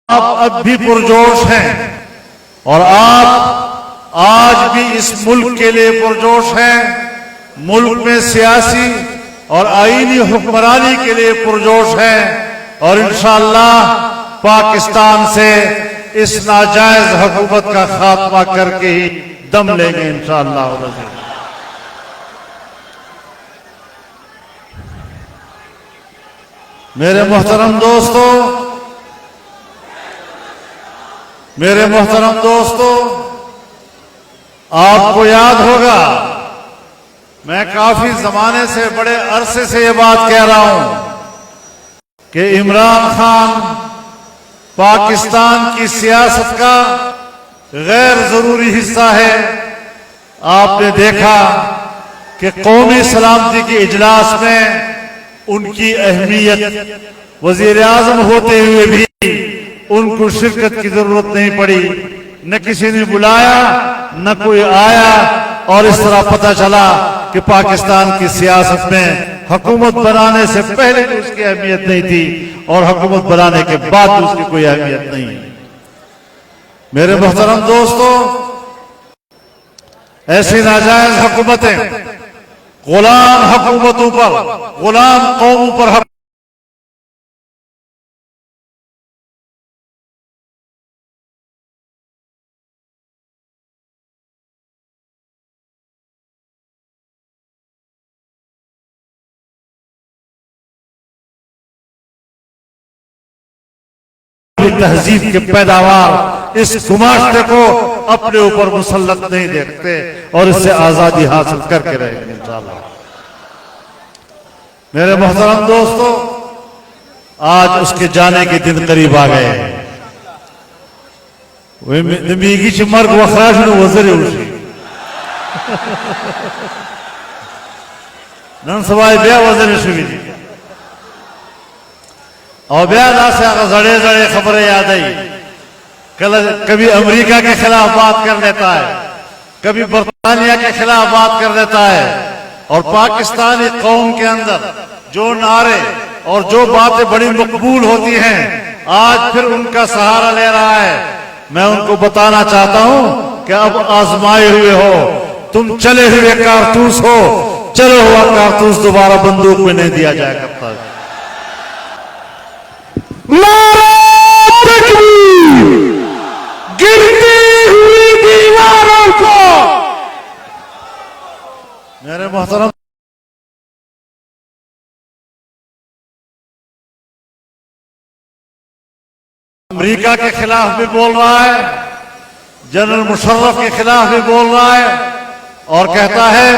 آپ اب بھی پرجوش ہیں اور آپ آج بھی اس ملک کے لیے پرجوش ہیں، ملک میں سیاسی اور آئینی حکمرانی کے لیے پرجوش ہیں، اور انشاءاللہ پاکستان سے اس ناجائز حکومت کا خاتمہ کر کے ہی دم لیں گے انشاءاللہ۔ میرے محترم دوستو، آپ کو یاد ہوگا میں کافی زمانے سے، بڑے عرصے سے یہ بات کہہ رہا ہوں کہ عمران خان پاکستان کی سیاست کا غیر ضروری حصہ ہے۔ آپ نے دیکھا کہ قومی سلامتی کے اجلاس میں ان کی اہمیت، وزیر اعظم ہوتے ہوئے بھی ان کو شرکت کی ضرورت نہیں پڑی، نہ کسی نے بلایا نہ کوئی آیا، اور اس طرح پتہ چلا کہ پاکستان کی سیاست میں حکومت بنانے سے پہلے بھی اس کی اہمیت نہیں تھی اور حکومت بنانے کے بعد بھی اس کی کوئی اہمیت نہیں۔ میرے محترم دوستو، ایسی ناجائز حکومتیں غلام حکومتوں پر، غلام قوموں پر تہذیب کے پیداوار اس گماشتے کو اپنے اوپر مسلط نہیں دیکھتے اور اس سے آزادی حاصل کر کے رہیں گے انشاءاللہ۔ میرے محترم دوستو، آج اس کے جانے کے دن قریب آ گئے ہیں۔ میگی چھ مرگ وخراج نے وزر اوشی نن سوائے بیا وزر شوی دی اور بیادہ سے آگا زڑے خبریں یاد آئی، کبھی امریکہ کے خلاف بات کر لیتا ہے، کبھی برطانیہ کے خلاف بات کر لیتا ہے، اور پاکستانی قوم کے اندر جو نعرے اور جو باتیں بڑی مقبول ہوتی ہیں آج پھر ان کا سہارا لے رہا ہے۔ میں ان کو بتانا چاہتا ہوں کہ اب آزمائے ہوئے ہو، تم چلے ہوئے کارتوس ہو، چلے ہوا کارتوس دوبارہ بندوق میں نہیں دیا جائے گا۔ گرتی ہوئی دیواروں کو میرے محترم امریکہ کے خلاف بھی بول رہا ہے، جنرل مشرف کے خلاف بھی بول رہا ہے، اور کہتا ہے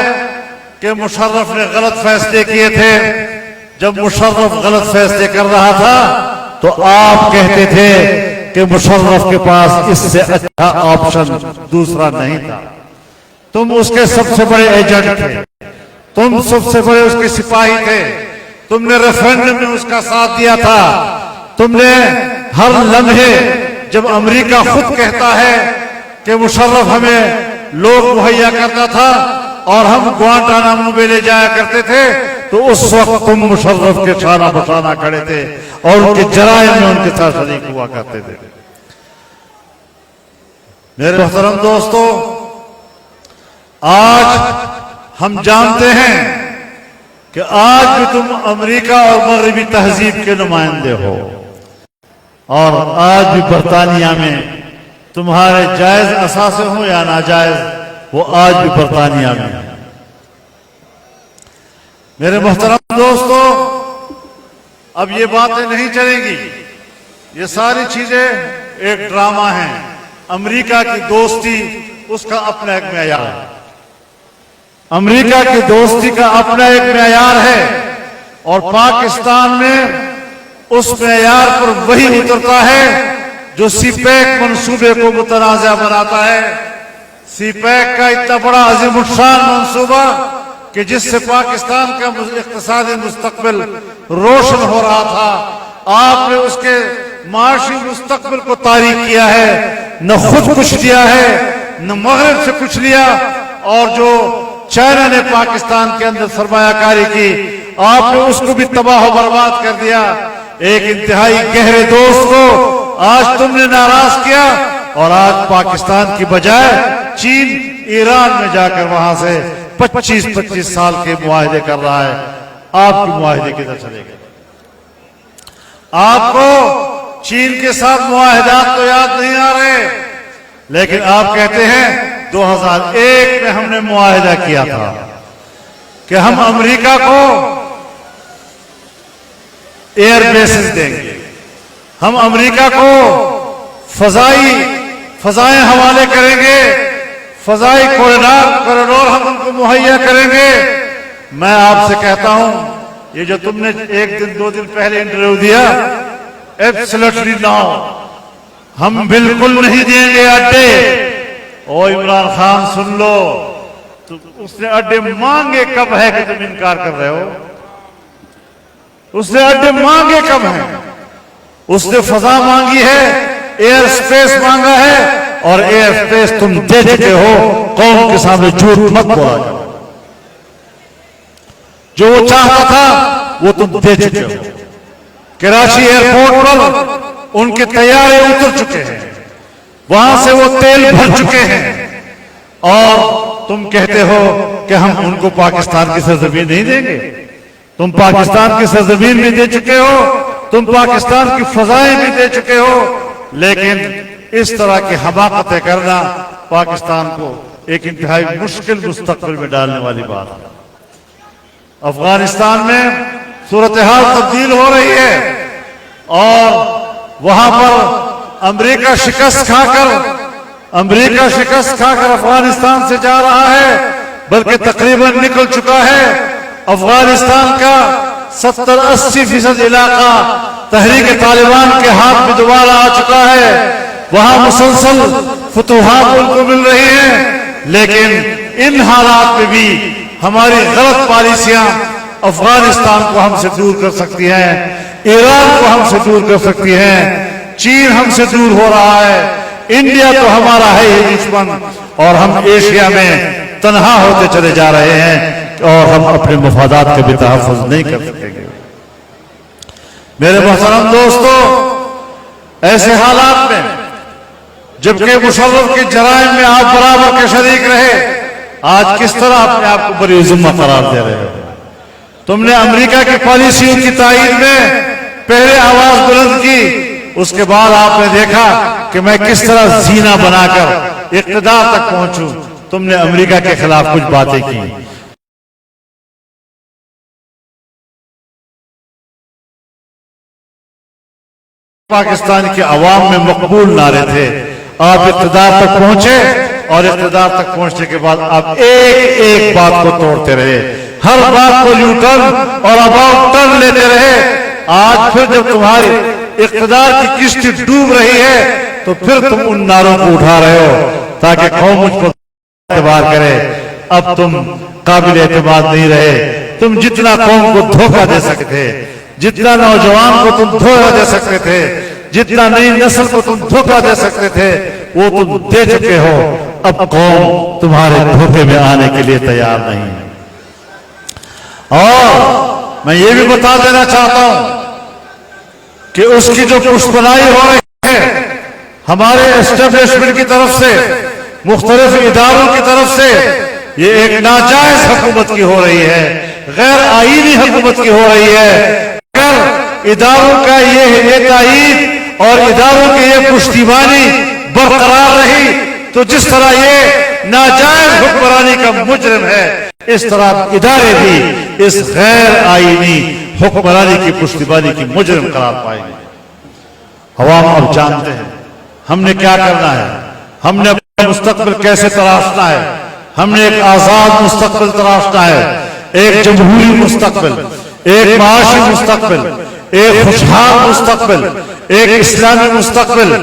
کہ مشرف نے غلط فیصلے کیے تھے۔ جب مشرف غلط فیصلے کر رہا تھا تو آپ کہتے تھے کہ مشرف کے پاس اس سے اچھا آپشن دوسرا نہیں تھا۔ تم اس کے سب سے بڑے ایجنٹ تھے، تم سب سے بڑے اس کے سپاہی تھے، تم نے ریفرنڈم میں اس کا ساتھ دیا تھا، تم نے ہر لمحے جب امریکہ خود کہتا ہے کہ مشرف ہمیں لوگ مہیا کرتا تھا اور ہم گوانٹانامو میں لے جایا کرتے تھے، تو اس وقت تم مشرف کے شانہ بشانہ کھڑے تھے اور ان کے جرائم میں ان کے ساتھ شریک ہوا کرتے تھے۔ میرے محترم دوستو، آج ہم جانتے ہیں کہ آج بھی تم امریکہ اور مغربی تہذیب کے نمائندے ہو، اور آج بھی برطانیہ میں تمہارے جائز اثاثے ہوں یا ناجائز، وہ آج بھی برطانیہ میں ہیں۔ میرے محترم دوستو، اب یہ باتیں نہیں چلیں گی، یہ ساری چیزیں ایک ڈرامہ ہیں۔ امریکہ کی دوستی اس کا اپنا ایک معیار ہے، امریکہ کی دوستی کا اپنا ایک معیار ہے، اور پاکستان میں اس معیار پر وہی اترتا ہے جو سی پیک منصوبے کو متنازع بناتا ہے۔ سی پیک کا اتنا بڑا عظیم الشان منصوبہ کہ جس سے پاکستان کا اقتصادی مستقبل روشن ہو رہا تھا، آپ نے اس کے معاشی مستقبل کو تاریک کیا ہے، نہ خود کچھ لیا ہے نہ مغرب سے کچھ لیا، اور جو چائنا نے پاکستان کے اندر سرمایہ کاری کی آپ نے اس کو بھی تباہ و برباد کر دیا۔ ایک انتہائی گہرے دوست کو آج تم نے ناراض کیا اور آج پاکستان کی بجائے چین ایران میں جا کر وہاں سے 25 سال کے معاہدے کر رہا ہے. آپ کے معاہدے کدھر چلے گئے؟ آپ کو چین کے ساتھ معاہدات تو یاد نہیں آ رہے، لیکن آپ کہتے ہیں 2001 میں ہم نے معاہدہ کیا تھا کہ ہم امریکہ کو ایئر بیسز دیں گے، ہم امریکہ کو فضائیں حوالے کریں گے، فضائی کوریڈور ہم ان کو مہیا کریں گے. میں آپ سے کہتا ہوں یہ جو تم نے ایک دن 2 دن پہلے انٹرویو دیا، ایبسلیٹلی نو، ہم بالکل نہیں دیں گے اڈے. او عمران خان سن لو، تو اس نے اڈے مانگے کب ہے کہ تم انکار کر رہے ہو؟ اس نے اڈے مانگے کب ہیں؟ اس نے فضا مانگی ہے، ایئر سپیس مانگا ہے، اور ایئر سپیس تم دے چکے ہو. قوم کے سامنے جھوٹ مت بولا کرو. جو وہ چاہتا تھا وہ تم دے چکے ہو. کراچی ایئرپورٹ پر ان کے طیارے اتر چکے ہیں، وہاں سے وہ تیل بھر چکے ہیں، اور تم کہتے ہو کہ ہم ان کو پاکستان کی سرزمین نہیں دیں گے. تم پاکستان کی سرزمین بھی دے چکے ہو، تم پاکستان کی فضائیں بھی دے چکے ہو، لیکن اس طرح کی حماقتیں کرنا پاکستان کو ایک انتہائی مشکل مستقبل میں ڈالنے والی بات ہے. افغانستان میں صورتحال تبدیل ہو رہی ہے، اور وہاں پر امریکہ شکست کھا کر افغانستان سے جا رہا ہے، بلکہ تقریباً نکل چکا ہے. افغانستان کا 70-80% علاقہ تحریک طالبان کے ہاتھ میں دوبارہ آ چکا ہے. وہاں مسلسل فتوحات ان کو مل رہی ہیں، لیکن ان حالات میں بھی ہماری غلط پالیسیاں افغانستان کو ہم سے دور کر سکتی ہیں، ایران کو ہم سے دور کر سکتی ہیں، چین ہم سے دور ہو رہا ہے، انڈیا تو ہمارا ہے ہی دشمن، اور ہم ایشیا میں تنہا ہوتے چلے جا رہے ہیں، اور ہم اپنے مفادات کا بھی تحفظ نہیں کر سکیں گے. میرے محترم دوستو، ایسے حالات میں جبکہ مشرف کے جرائم میں آپ برابر کے شریک رہے، آج کس طرح اپنے آپ کو بری ذمہ قرار دے رہے ہو؟ تم نے امریکہ کی پالیسیوں کی تائید میں پہلے آواز بلند کی، اس کے بعد آپ نے دیکھا کہ میں کس طرح زینہ بنا کر اقتدار تک پہنچوں. تم نے امریکہ کے خلاف کچھ باتیں کی. پاکستان کے عوام میں مقبول نعرے تھے. آپ اقتدار تک پہنچے، اور اقتدار تک پہنچنے کے بعد آپ ایک بات کو توڑتے رہے، ہر بات کو یو ٹرن اور اباؤٹ ٹرن لیتے رہے. آج پھر جب تمہاری اقتدار کی کشتی ڈوب رہی ہے تو پھر تم ان نعروں کو اٹھا رہے ہو تاکہ قوم مجھ پر اعتبار کرے. اب تم قابل اعتماد نہیں رہے. تم جتنا قوم کو دھوکہ دے سکتے تھے، جتنا نوجوان کو تم دھوکہ دے سکتے تھے، جتنا نئی نسل کو تم دھوکہ دے سکتے تھے، وہ تم دے چکے ہو. اب قوم تمہارے دھوکے میں آنے کے لیے تیار نہیں. اور میں یہ بھی بتا دینا چاہتا ہوں کہ اس کی جو پشپنائی ہو رہی ہے ہمارے اسٹیبلشمنٹ کی طرف سے، مختلف اداروں کی طرف سے، یہ ایک ناجائز حکومت کی ہو رہی ہے، غیر آئینی حکومت کی ہو رہی ہے. اگر اداروں کا یہ تائید اور اداروں کی یہ پشتیبانی برقرار رہی تو جس طرح یہ ناجائز حکمرانی کا مجرم ہے، اس طرح ادارے بھی اس غیر آئینی حکمرانی کی پشتیبانی کی مجرم قرار پائیں گے. عوام اب جانتے ہیں ہم نے کیا کرنا ہے، ہم نے اپنا مستقبل کیسے تراشنا ہے. ہم نے ایک آزاد مستقبل تراشنا ہے، ایک جمہوری مستقبل، ایک معاشی مستقبل، ایک خوشحال مستقبل، ایک اسلامی مستقبل.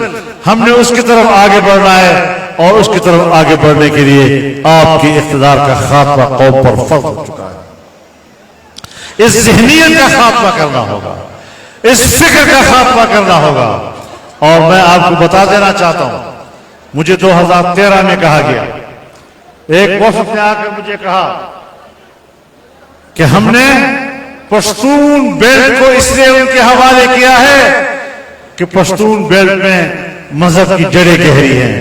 ہم نے اس کی طرف آگے بڑھنا ہے، اور اس کی طرف آگے بڑھنے کے لیے آپ کی اقتدار کا خاتمہ قوم پر فرض ہو چکا ہے. اس ذہنیت کا خاتمہ کرنا ہوگا، اس فکر کا خاتمہ کرنا ہوگا. اور میں آپ کو بتا دینا چاہتا ہوں، مجھے 2013 میں کہا گیا، ایک وفد نے آ کر مجھے کہا کہ ہم نے پشتون بیلٹ کو اس لیے ان کے حوالے کیا ہے کہ پشتون بیلٹ میں مذہب کی جڑیں گہری ہیں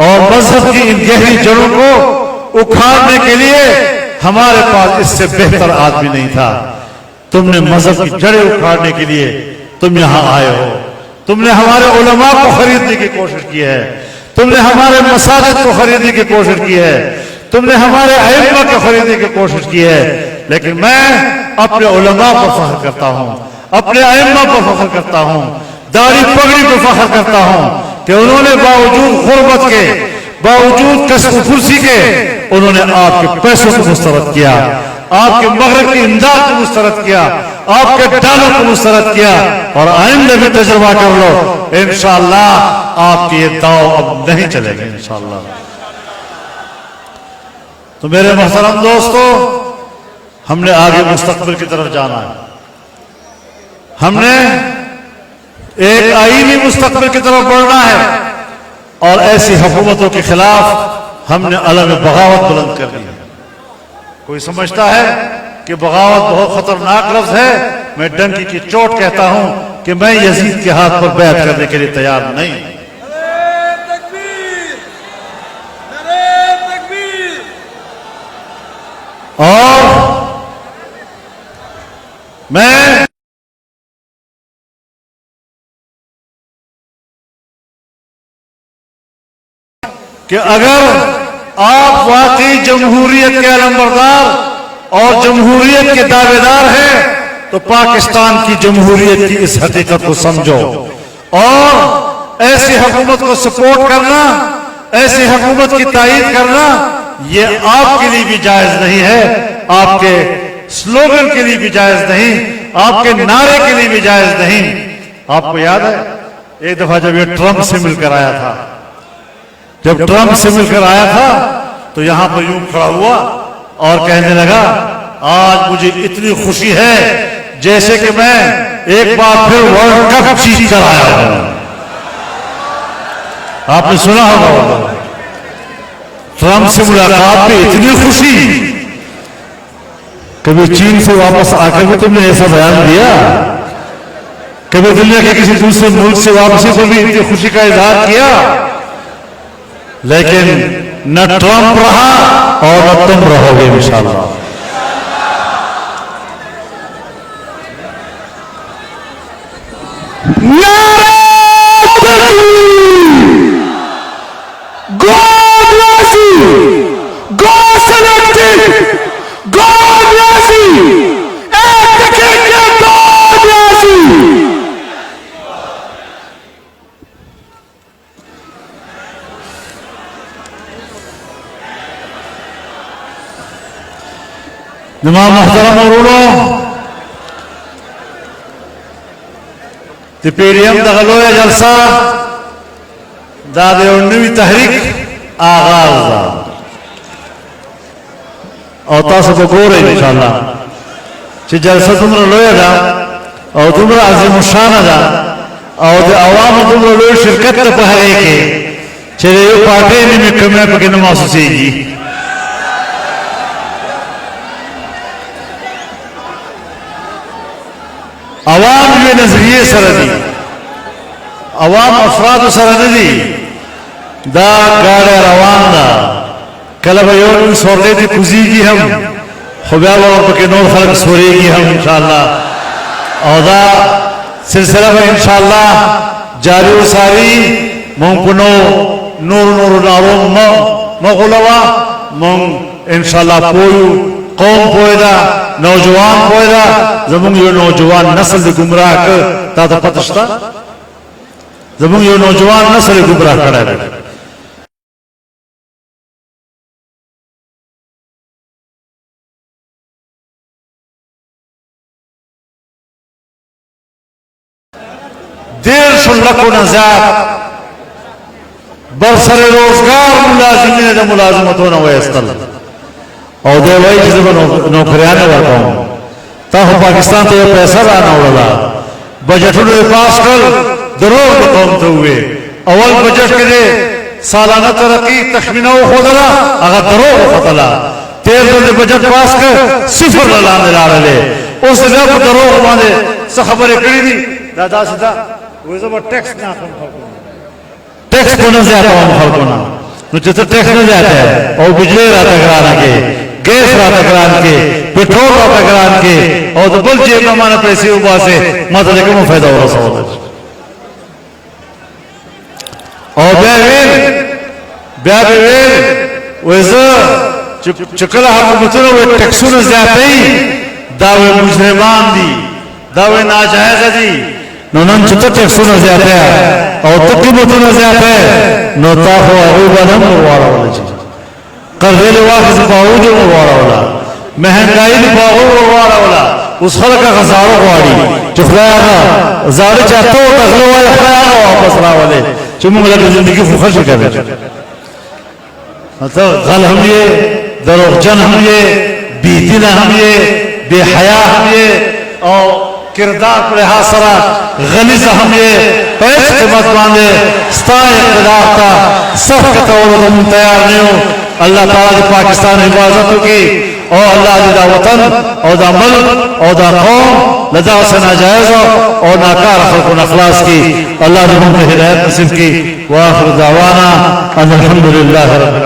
اور مذہب کی ان گہری جڑوں کو اکھاڑنے کے لیے ہمارے پاس اس سے بہتر آدمی نہیں تھا. تم نے مذہب کی جڑیں اکھاڑنے کے لیے تم یہاں آئے ہو. تم نے ہمارے علماء کو خریدنے کی کوشش کی ہے. تم نے ہمارے مساجد کو خریدنے کی کوشش کی ہے. تم نے ہمارے ائمہ کو خریدنے کی کوشش کی ہے. لیکن میں اپنے علماء پر فخر کرتا ہوں, اپنے ائمہ پر فخر کرتا ہوں, داڑھی پگڑی پر فخر کرتا ہوں کہ انہوں نے باوجود غربت کے, باوجود کسب فرسی کے, انہوں نے آپ کے پیسوں کو مسترد کیا, آپ کے مغرب کی امداد کو مسترد کیا, آپ کے ڈالر کو مسترد کیا. اور آئندہ بھی تجربہ کر لو, انشاءاللہ آپ کی یہ داؤ اب نہیں چلے گا انشاءاللہ. تو میرے محترم دوستو, ہم نے آگے مستقبل کی طرف جانا ہے. ہم نے ایک آئینی مستقبل کی طرف بڑھنا ہے اور ایسی حکومتوں کے خلاف ہم نے علم بغاوت بلند کر دی ہے. کوئی سمجھتا ہے کہ بغاوت بہت خطرناک لفظ ہے, میں ڈنکی کی چوٹ کہتا ہوں کہ میں یزید کے ہاتھ پر بیعت کرنے کے لیے تیار نہیں. اور میں کہ اگر آپ واقعی جمہوریت کے علمبردار اور جمہوریت کے دعوے دار ہیں تو پاکستان کی جمہوریت کی اس حقیقت کو سمجھو اور ایسی حکومت کو سپورٹ کرنا, ایسی حکومت کی تائید کرنا یہ آپ کے لیے بھی جائز نہیں ہے, آپ کے سلوگن کے لیے بھی جائز نہیں, آپ کے نعرے کے لیے بھی جائز نہیں. آپ کو یاد ہے ایک دفعہ جب یہ ٹرمپ سے مل کر آیا تھا, جب ٹرمپ سے مل کر آیا تھا تو یہاں پر یوں کھڑا ہوا اور کہنے لگا آج مجھے اتنی خوشی ہے جیسے کہ میں ایک بار پھر ورلڈ کپ جیت کر آیا ہوں. آپ نے سنا ہوگا ٹرمپ سے ملاقات پہ اتنی خوشی. کبھی چین سے واپس آ کر بھی تم نے ایسا بیان دیا؟ کبھی دنیا کے کسی دوسرے ملک سے واپسی کو بھی اتنی خوشی کا اظہار کیا؟ لیکن نہ ٹرمپ رہا اور نہ تم رہو گے انشاءاللہ. جناب محترم اورونو, تی پی ڈی ایم دا غلویا جلسہ دا دے نوی تحریک آغاز دا اور تاسو کو گو رہی انشاءاللہ چی جلسہ تمرا لویا دا اور تمرا عظیم الشانہ دا اور دے عوام تمرا لویا شرکت تا پہرے کے چھے دے یو پارٹی میں کمیاں پکی نماسوسی گی. عوام یہ نظریے سردی, عوام افراد سردی دا گاڑے روان دا کلب یون سورلے دی کزی گی ہم خوبیاب اور پکی نور خلق سورے گی ہم انشاءاللہ. اور دا سلسلہ میں انشاءاللہ جاری و ساری مونکنو نور نارون مغلوہ مونگ انشاءاللہ پویو قوم پویدہ نوجوان پویدہ زمون یو نوجوان نسل دی گمراہ کر تا تا پتشتا زمون یو نوجوان نسل دی گمراہ کر ہے. دیر شن لکو نزاد برسر روزگار ملازمین دا ملازمتون ویستل اور دے وہی جیسے کو نوکریانے ورکا ہوں تاہو پاکستان تو یہ پیسہ رانا اوڑا بجٹ انہوں نے پاس کر دروغ قوم تو ہوئے اول بجٹ کے دے سالانہ ترقی تخمینہ و خودلا اگر دروغ خطلا تیر دے بجٹ پاس کر صفر لانے لا رہے اس دے کو دروغ مانے سخبر کری دی دادا سدا وې زما ټیکس نه اخلم خلکو ٹیکس کو نہ زیادہ ہم خلقنا نو چتا ٹیکس نہ زیادہ ہے اور بجلی راتا گرانا کے گیس راتا گران کے پیٹرول راتا گران کے اور تو بل جیب نمانا پیسی اوبا سے ماتا لے کمو فیدہ ہو رسا ہوتا اور بیا بیویر ویزا چکل حکومتوں وی ٹیکسون زیادہ ہی داوے مجرمان دی داوے ناجائز دی نو نن چتا ٹیکسون زیادہ ہے اور تقیمتون زیادہ ہے نو تاخو اغیبا نم وارا والا چیز قرضیل واقع باہو جو وارا والا مہنگائی باہو وارا والا اس خلق کا غزارو واری جو خلایا گا زارے چاہتو تغلو والا خلایا گا واپس را والے جو مگلہ کی زندگی فخر شکر ہے غل ہم یہ دروغ جن ہم یہ بیدین ہم یہ بے حیاء ہم یہ اور کردار پر حاصرہ غلیظ ہم یہ پیس قیمت باندے ستا اقتدار تا صف کا تولد ہم تیار نہیں ہو اللہ تعالیٰ دی پاکستان حفاظتوں کی اور اللہ دی دا وطن اور دا ملک اور دا قوم لدا سے ناجائز اور ناکار خلق و اخلاص کی اللہ دی ہم ہدایت نصیب کی وآخر دعوانا ان الحمدللہ رب